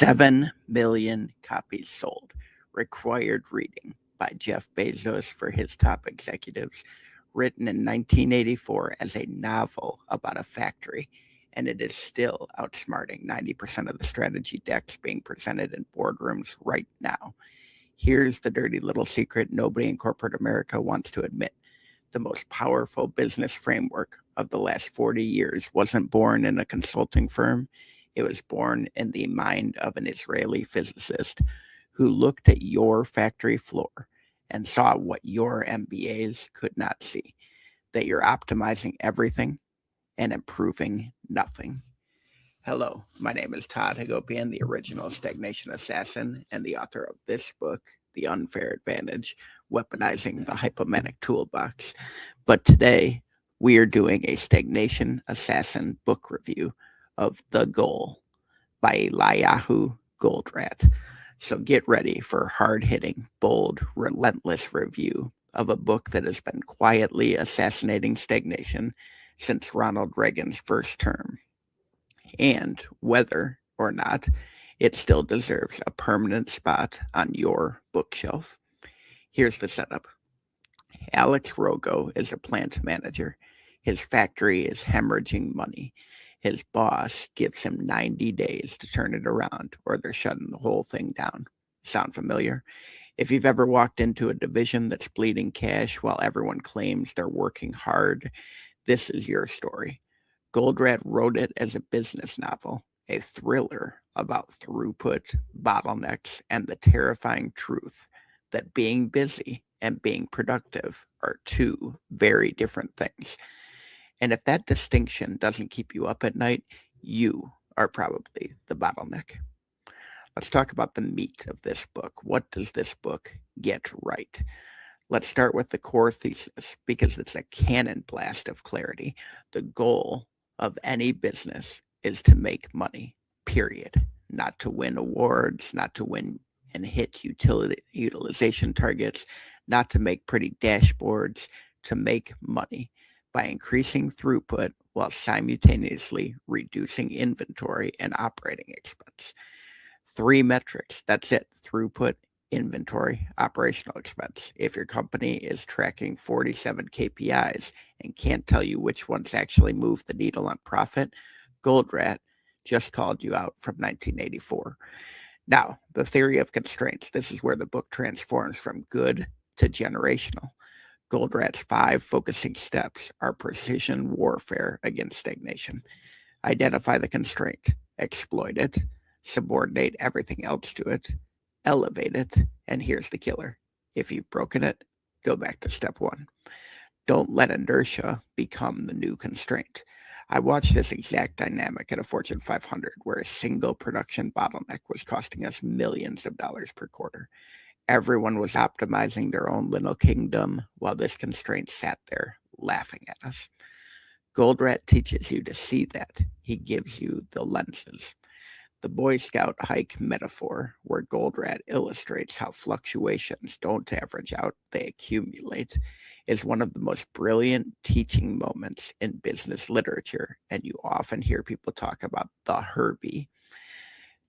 7 million copies sold. Required reading by Jeff Bezos for his top executives. Written in 1984 as a novel about a factory, and it is still outsmarting 90% of the strategy decks being presented in boardrooms right now. Here's the dirty little secret nobody in corporate America wants to admit. The most powerful business framework of the last 40 years wasn't born in a consulting firm. It was born in the mind of an Israeli physicist who looked at your factory floor and saw what your MBAs could not see, that you're optimizing everything and improving nothing. Hello, my name is Todd Hagopian, the original Stagnation Assassin and the author of this book, The Unfair Advantage, Weaponizing the Hypomanic Toolbox. But today, we are doing a Stagnation Assassin book review of The Goal by Eliyahu Goldratt. So get ready for a hard-hitting, bold, relentless review of a book that has been quietly assassinating stagnation since Ronald Reagan's first term, and whether or not it still deserves a permanent spot on your bookshelf. Here's the setup. Alex Rogo is a plant manager. His factory is hemorrhaging money. His boss gives him 90 days to turn it around, or they're shutting the whole thing down. Sound familiar? If you've ever walked into a division that's bleeding cash while everyone claims they're working hard, this is your story. Goldratt wrote it as a business novel, a thriller about throughput, bottlenecks, and the terrifying truth that being busy and being productive are two very different things. And if that distinction doesn't keep you up at night, you are probably the bottleneck. Let's talk about the meat of this book. What does this book get right? Let's start with the core thesis because it's a cannon blast of clarity. The goal of any business is to make money, period. Not to win awards, not to win and hit utilization targets, not to make pretty dashboards, to make money by increasing throughput while simultaneously reducing inventory and operating expense. 3 metrics, that's it: throughput, inventory, operational expense. If your company is tracking 47 KPIs and can't tell you which ones actually move the needle on profit, Goldratt just called you out from 1984. Now, the theory of constraints. This is where the book transforms from good to generational. Goldratt's 5 focusing steps are precision warfare against stagnation. Identify the constraint, exploit it, subordinate everything else to it, elevate it, and here's the killer. If you've broken it, go back to step 1. Don't let inertia become the new constraint. I watched this exact dynamic at a Fortune 500 where a single production bottleneck was costing us millions of dollars per quarter. Everyone was optimizing their own little kingdom while this constraint sat there laughing at us. Goldratt teaches you to see that. He gives you the lenses. The Boy Scout hike metaphor, where Goldratt illustrates how fluctuations don't average out, they accumulate, is one of the most brilliant teaching moments in business literature, and you often hear people talk about the Herbie.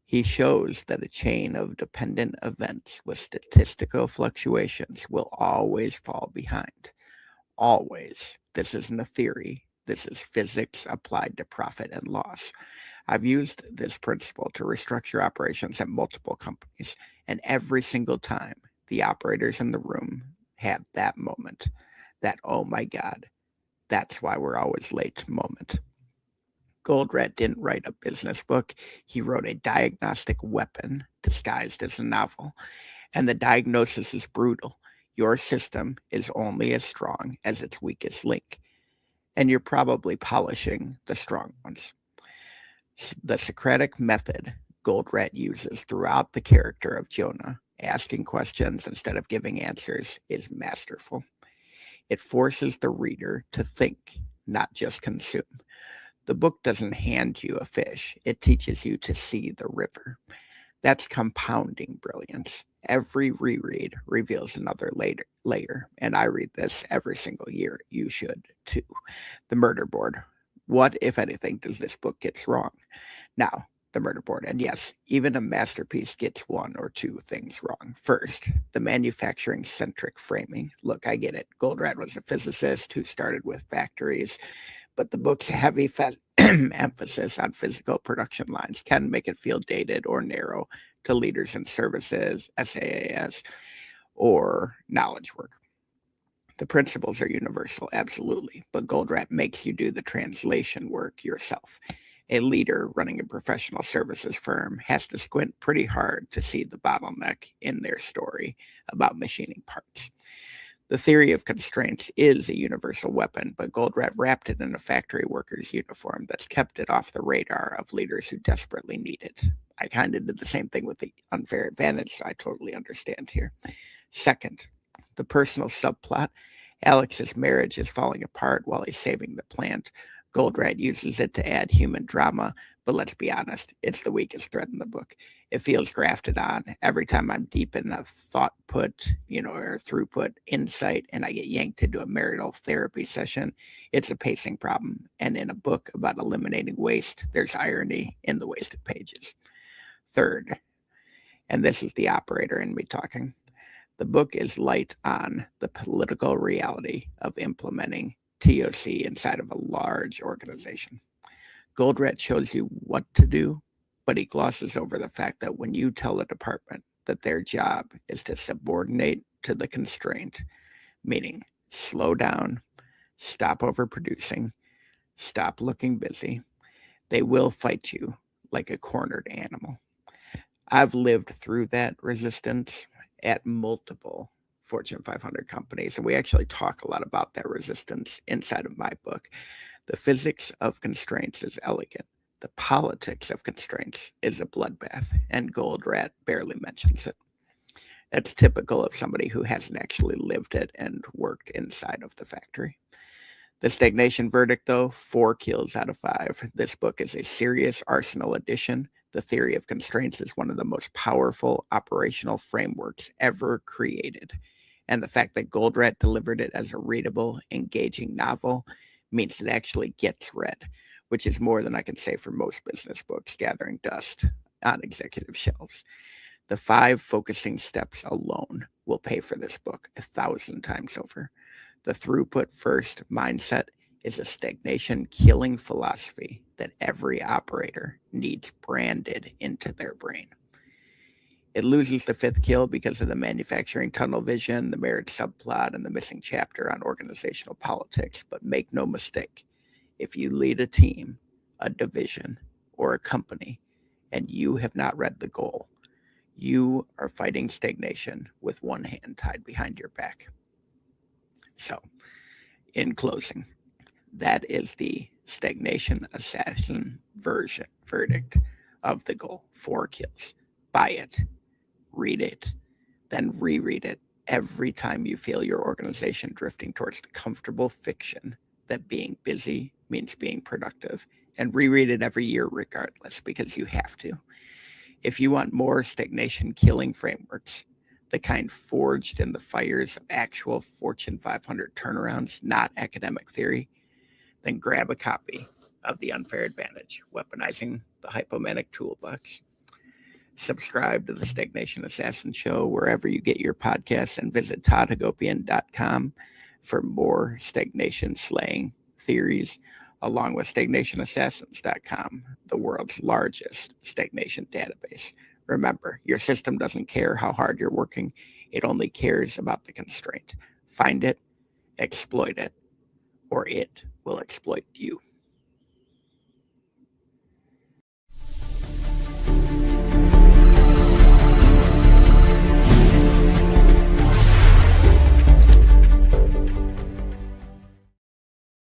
He shows that a chain of dependent events with statistical fluctuations will always fall behind. Always. This isn't a theory. This is physics applied to profit and loss. I've used this principle to restructure operations at multiple companies, and every single time the operators in the room have that moment, that, oh my God, that's why we're always late moment. Goldratt didn't write a business book. He wrote a diagnostic weapon disguised as a novel. And the diagnosis is brutal. Your system is only as strong as its weakest link. And you're probably polishing the strong ones. The Socratic method Goldratt uses throughout the character of Jonah, asking questions instead of giving answers, is masterful. It forces the reader to think, not just consume. The book doesn't hand you a fish. It teaches you to see the river. That's compounding brilliance. Every reread reveals another layer, and I read this every single year. You should too. The murder board. What, if anything, does this book get wrong? Now, the murder board. And yes, even a masterpiece gets one or two things wrong. First, the manufacturing-centric framing. Look, I get it. Goldratt was a physicist who started with factories, but the book's heavy emphasis on physical production lines can make it feel dated or narrow to leaders in services, SaaS, or knowledge work. The principles are universal, absolutely, but Goldratt makes you do the translation work yourself. A leader running a professional services firm has to squint pretty hard to see the bottleneck in their story about machining parts. The theory of constraints is a universal weapon, but Goldratt wrapped it in a factory worker's uniform that's kept it off the radar of leaders who desperately need it. I kind of did the same thing with the unfair advantage, so I totally understand here. Second, the personal subplot. Alex's marriage is falling apart while he's saving the plant. Goldratt uses it to add human drama, but let's be honest, it's the weakest thread in the book. It feels grafted on. Every time I'm deep in a or throughput insight, and I get yanked into a marital therapy session, it's a pacing problem. And in a book about eliminating waste, there's irony in the wasted pages. Third, and this is the operator in me talking, the book is light on the political reality of implementing TOC inside of a large organization. Goldratt shows you what to do, but he glosses over the fact that when you tell a department that their job is to subordinate to the constraint, meaning slow down, stop overproducing, stop looking busy, they will fight you like a cornered animal. I've lived through that resistance at multiple Fortune 500 companies, and we actually talk a lot about that resistance inside of my book. The physics of constraints is elegant. The politics of constraints is a bloodbath, and Goldratt barely mentions it. That's typical of somebody who hasn't actually lived it and worked inside of the factory. The Stagnation Verdict, though, 4 kills out of 5. This book is a serious arsenal edition. The theory of constraints is one of the most powerful operational frameworks ever created. And the fact that Goldratt delivered it as a readable, engaging novel means it actually gets read, which is more than I can say for most business books gathering dust on executive shelves. The 5 focusing steps alone will pay for this book 1,000 times over. The throughput first mindset is a stagnation killing philosophy that every operator needs branded into their brain. It loses the 5th kill because of the manufacturing tunnel vision, the marriage subplot, and the missing chapter on organizational politics. But make no mistake, if you lead a team, a division, or a company, and you have not read the goal, you are fighting stagnation with one hand tied behind your back. So, in closing, that is the Stagnation Assassin verdict of the goal. 4 kills. Buy it, read it, then reread it every time you feel your organization drifting towards the comfortable fiction that being busy means being productive, and reread it every year regardless, because you have to. If you want more stagnation killing frameworks, the kind forged in the fires of actual Fortune 500 turnarounds, not academic theory, then grab a copy of The Unfair Advantage, Weaponizing the Hypomanic Toolbox. Subscribe to the Stagnation Assassin Show wherever you get your podcasts, and visit toddhagopian.com for more stagnation slaying theories, along with stagnationassassins.com, the world's largest stagnation database. Remember, your system doesn't care how hard you're working. It only cares about the constraint. Find it, exploit it, or it will exploit you.